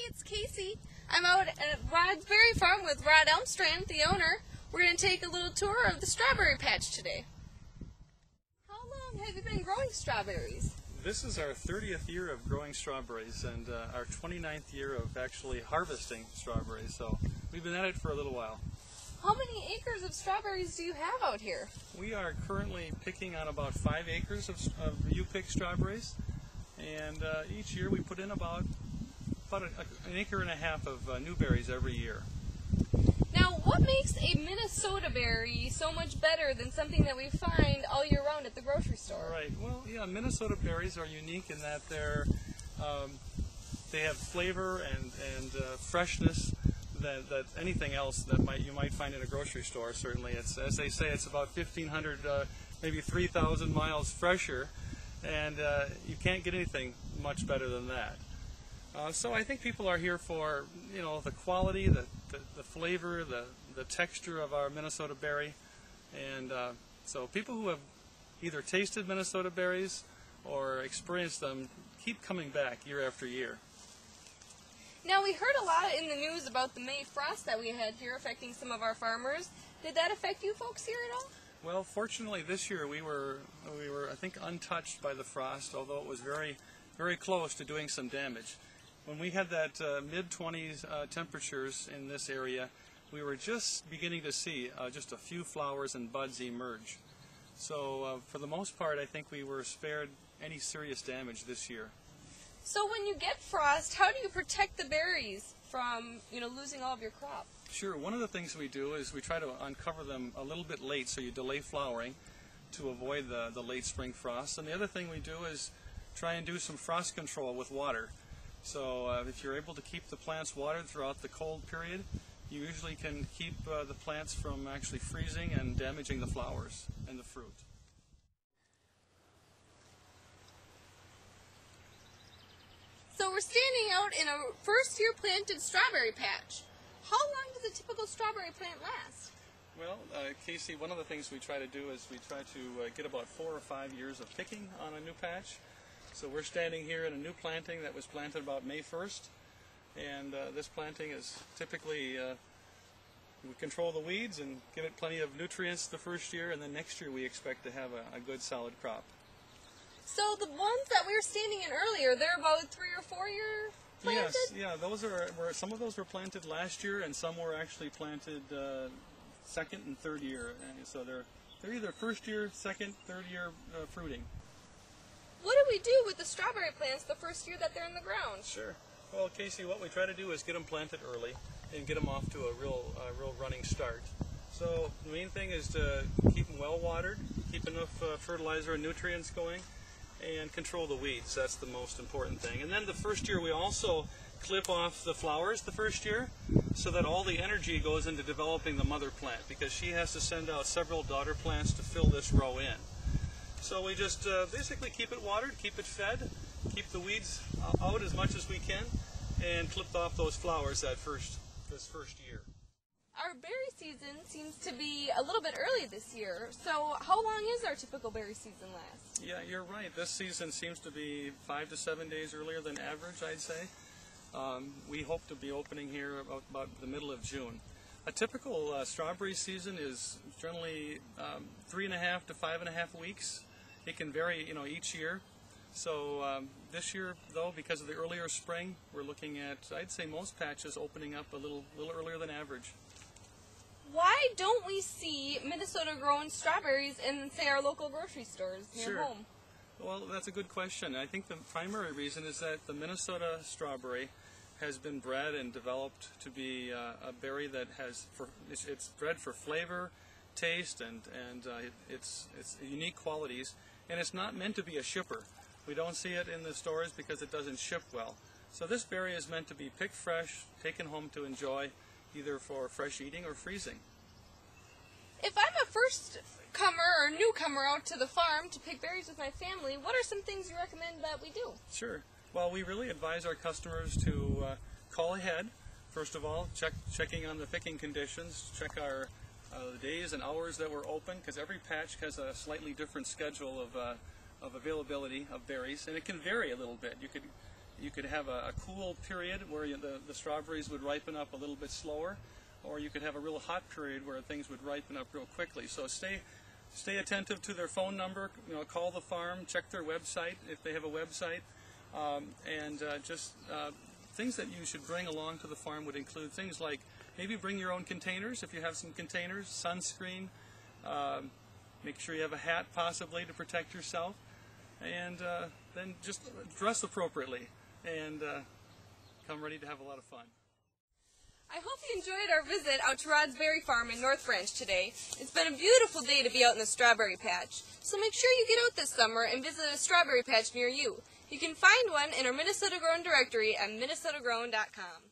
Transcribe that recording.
it's Casey. I'm out at Rod's Berry Farm with Rod Elmstrand, the owner. We're going to take a little tour of the strawberry patch today. How long have you been growing strawberries? This is our 30th year of growing strawberries and our 29th year of actually harvesting strawberries, so we've been at it for a little while. How many acres of strawberries do you have out here? We are currently picking on about 5 acres of you-pick strawberries, and each year we put in about an acre and a half of new berries every year. Now, what makes a Minnesota berry so much better than something that we find all year round at the grocery store? Right. Well, yeah, Minnesota berries are unique in that they have flavor and freshness that anything else that you might find in a grocery store. Certainly, it's, as they say, it's about 1,500, maybe 3,000 miles fresher, and you can't get anything much better than that. So I think people are here for, you know, the quality, the flavor, the texture of our Minnesota berry, and so people who have either tasted Minnesota berries or experienced them keep coming back year after year. Now, we heard a lot in the news about the May frost that we had here affecting some of our farmers. Did that affect you folks here at all? Well, fortunately this year we were I think untouched by the frost, although it was very, very close to doing some damage. When we had that mid-20s temperatures in this area, we were just beginning to see just a few flowers and buds emerge. So for the most part, I think we were spared any serious damage this year. So when you get frost, how do you protect the berries from, you know, losing all of your crop? Sure. One of the things we do is we try to uncover them a little bit late, so you delay flowering to avoid the late spring frost. And the other thing we do is try and do some frost control with water. So if you're able to keep the plants watered throughout the cold period, you usually can keep the plants from actually freezing and damaging the flowers and the fruit. So we're standing out in a first-year planted strawberry patch. How long does a typical strawberry plant last? Well, Casey, one of the things we try to do is we try to get about 4 or 5 years of picking on a new patch. So we're standing here in a new planting that was planted about May 1st, and this planting is typically, we control the weeds and give it plenty of nutrients the first year, and then next year we expect to have a good solid crop. So the ones that we were standing in earlier, they're about 3 or 4 year planted? Yes, yeah, those some of those were planted last year, and some were actually planted second and third year, and so they're either first year, second, third year fruiting. What do we do with the strawberry plants the first year that they're in the ground? Sure. Well, Casey, what we try to do is get them planted early and get them off to a real running start. So the main thing is to keep them well watered, keep enough fertilizer and nutrients going, and control the weeds. That's the most important thing. And then the first year we also clip off the flowers the first year so that all the energy goes into developing the mother plant, because she has to send out several daughter plants to fill this row in. So we just basically keep it watered, keep it fed, keep the weeds out as much as we can, and clip off those flowers this first year. Our berry season seems to be a little bit early this year, so how long is our typical berry season last? Yeah, you're right. This season seems to be 5 to 7 days earlier than average, I'd say. We hope to be opening here about the middle of June. A typical strawberry season is generally 3.5 to 5.5 weeks. It can vary, you know, each year. So this year, though, because of the earlier spring, we're looking at, I'd say, most patches opening up a little earlier than average. Why don't we see Minnesota-grown strawberries in, say, our local grocery stores near home? Well, that's a good question. I think the primary reason is that the Minnesota strawberry has been bred and developed to be a berry that it's bred for flavor, taste, and its unique qualities, and it's not meant to be a shipper. We don't see it in the stores because it doesn't ship well. So this berry is meant to be picked fresh, taken home to enjoy, either for fresh eating or freezing. If I'm a first-comer or newcomer out to the farm to pick berries with my family, what are some things you recommend that we do? Sure. Well, we really advise our customers to call ahead. First of all, checking on the picking conditions, check our days and hours that we're open, because every patch has a slightly different schedule of availability of berries, and it can vary a little bit. You could have a cool period where the strawberries would ripen up a little bit slower, or you could have a real hot period where things would ripen up real quickly. So stay attentive to their phone number. Call the farm, check their website if they have a website, and things that you should bring along to the farm would include things like maybe bring your own containers if you have some containers, sunscreen, make sure you have a hat possibly to protect yourself, and then just dress appropriately and come ready to have a lot of fun. I hope you enjoyed our visit out to Rod's Berry Farm in North Branch today. It's been a beautiful day to be out in the strawberry patch, so make sure you get out this summer and visit a strawberry patch near you. You can find one in our Minnesota Grown directory at minnesotagrown.com.